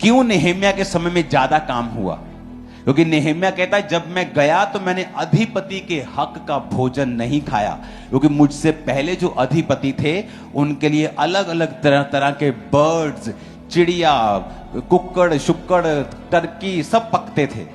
क्यों नेहेम्या के समय में ज्यादा काम हुआ? क्योंकि नेहेम्या कहता है जब मैं गया तो मैंने अधिपति के हक का भोजन नहीं खाया, क्योंकि मुझसे पहले जो अधिपति थे उनके लिए अलग अलग तरह तरह के बर्ड्स, चिड़िया, कुक्कड़, शुक्कड़, टर्की सब पकते थे,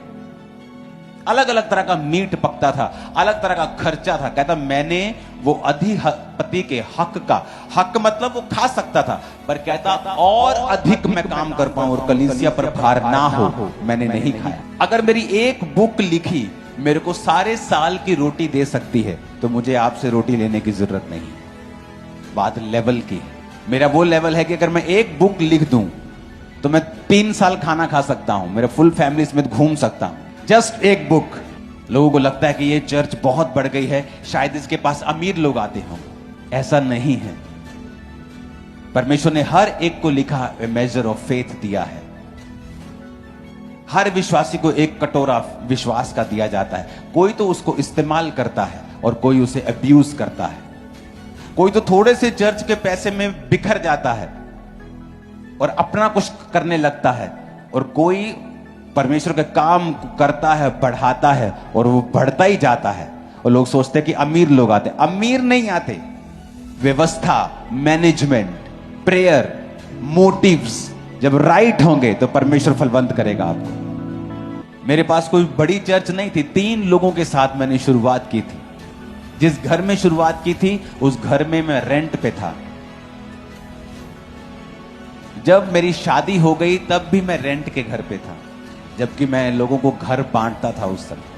अलग अलग तरह का मीट पकता था, अलग तरह का खर्चा था। कहता मैंने वो अधिपति के हक मतलब वो खा सकता था, पर कहता और अधिक मैं काम कर पाऊं और कलीसिया पर भार ना हो, मैंने नहीं खाया। अगर मेरी एक बुक लिखी मेरे को सारे साल की रोटी दे सकती है तो मुझे आपसे रोटी लेने की जरूरत नहीं। बात लेवल की, मेरा वो लेवल है कि अगर मैं एक बुक लिख दूं तो मैं 3 साल खाना खा सकता हूं, मेरा फुल फैमिली समेत घूम सकता हूं। जस्ट एक बुक। लोगों को लगता है कि ये चर्च बहुत बढ़ गई है, शायद इसके पास अमीर लोग आते हों। ऐसा नहीं है। परमेश्वर ने हर एक को लिखा ए मेजर ऑफ फेथ दिया है। हर विश्वासी को एक कटोरा विश्वास का दिया जाता है। कोई तो उसको इस्तेमाल करता है और कोई उसे अब्यूज करता है। कोई तो थोड़े से चर्च के पैसे में बिखर जाता है और अपना कुछ करने लगता है, और कोई परमेश्वर के काम करता है, बढ़ाता है और वो बढ़ता ही जाता है। और लोग सोचते हैं कि अमीर लोग आते, अमीर नहीं आते। व्यवस्था, मैनेजमेंट, प्रेयर, मोटिव्स जब राइट होंगे तो परमेश्वर फलवंत करेगा आपको। मेरे पास कोई बड़ी चर्च नहीं थी, 3 लोगों के साथ मैंने शुरुआत की थी। जिस घर में शुरुआत की थी उस घर में मैं रेंट पे था। जब मेरी शादी हो गई तब भी मैं रेंट के घर पे था, जबकि मैं लोगों को घर बांटता था उस समय।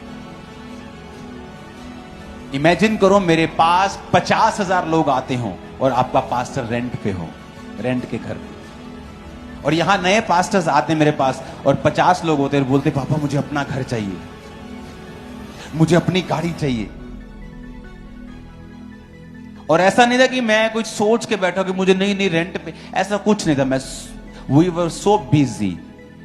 इमेजिन करो मेरे पास 50,000 लोग आते हों और आपका पास्टर रेंट पे हो, रेंट के घर पे। और यहां नए पास्टर्स आते मेरे पास और 50 लोग होते और बोलते पापा मुझे अपना घर चाहिए, मुझे अपनी गाड़ी चाहिए। और ऐसा नहीं था कि मैं कुछ सोच के बैठा कि मुझे नहीं रेंट पे, ऐसा कुछ नहीं था। वी वर सो बिजी,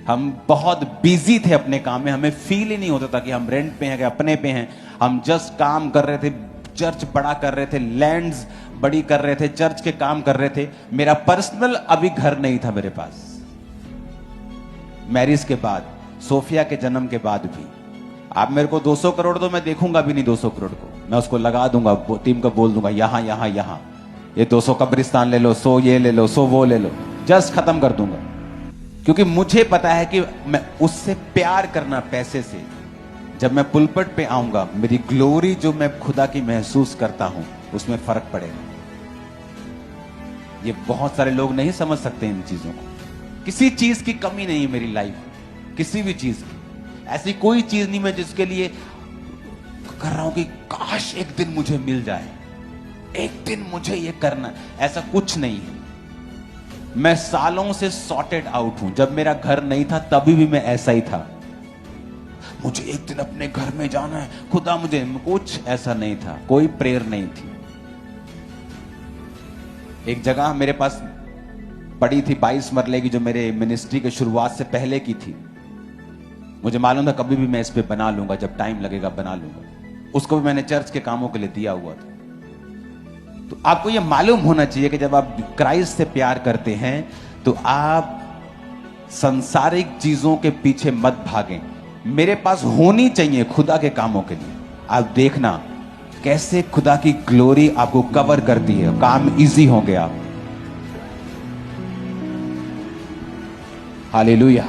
हम बहुत बिजी थे अपने काम में। हमें फील ही नहीं होता था कि हम रेंट पे हैं कि अपने पे हैं। हम जस्ट काम कर रहे थे, चर्च बड़ा कर रहे थे, लैंड्स बड़ी कर रहे थे, चर्च के काम कर रहे थे। मेरा पर्सनल अभी घर नहीं था मेरे पास। मैरिज के बाद, सोफिया के जन्म के बाद भी। आप मेरे को 200 करोड़ दो, मैं देखूंगा भी नहीं 200 करोड़ को। मैं उसको लगा दूंगा, टीम को बोल दूंगा यहां यहां यहां, ये 200 कब्रिस्तान ले लो, 100 ये ले लो, 100 वो ले लो, जस्ट खत्म कर दूंगा। क्योंकि मुझे पता है कि मैं उससे प्यार करना, पैसे से, जब मैं पुलपट पे आऊंगा मेरी ग्लोरी जो मैं खुदा की महसूस करता हूं उसमें फर्क पड़ेगा। ये बहुत सारे लोग नहीं समझ सकते इन चीजों को। किसी चीज की कमी नहीं है मेरी लाइफ, किसी भी चीज की। ऐसी कोई चीज नहीं मैं जिसके लिए कर रहा हूं कि काश एक दिन मुझे मिल जाए, एक दिन मुझे ये करना, ऐसा कुछ नहीं है। मैं सालों से सॉर्टेड आउट हूं। जब मेरा घर नहीं था तभी भी मैं ऐसा ही था। मुझे एक दिन अपने घर में जाना है, खुदा मुझे, कुछ ऐसा नहीं था, कोई प्रेयर नहीं थी। एक जगह मेरे पास पड़ी थी 22 मरले की, जो मेरे मिनिस्ट्री के शुरुआत से पहले की थी। मुझे मालूम था कभी भी मैं इस पे बना लूंगा, जब टाइम लगेगा बना लूंगा। उसको भी मैंने चर्च के कामों के लिए दिया हुआ था। तो आपको यह मालूम होना चाहिए कि जब आप क्राइस्ट से प्यार करते हैं तो आप सांसारिक चीजों के पीछे मत भागें। मेरे पास होनी चाहिए खुदा के कामों के लिए। आप देखना कैसे खुदा की ग्लोरी आपको कवर करती है, काम इजी होंगे आप। हालेलुया।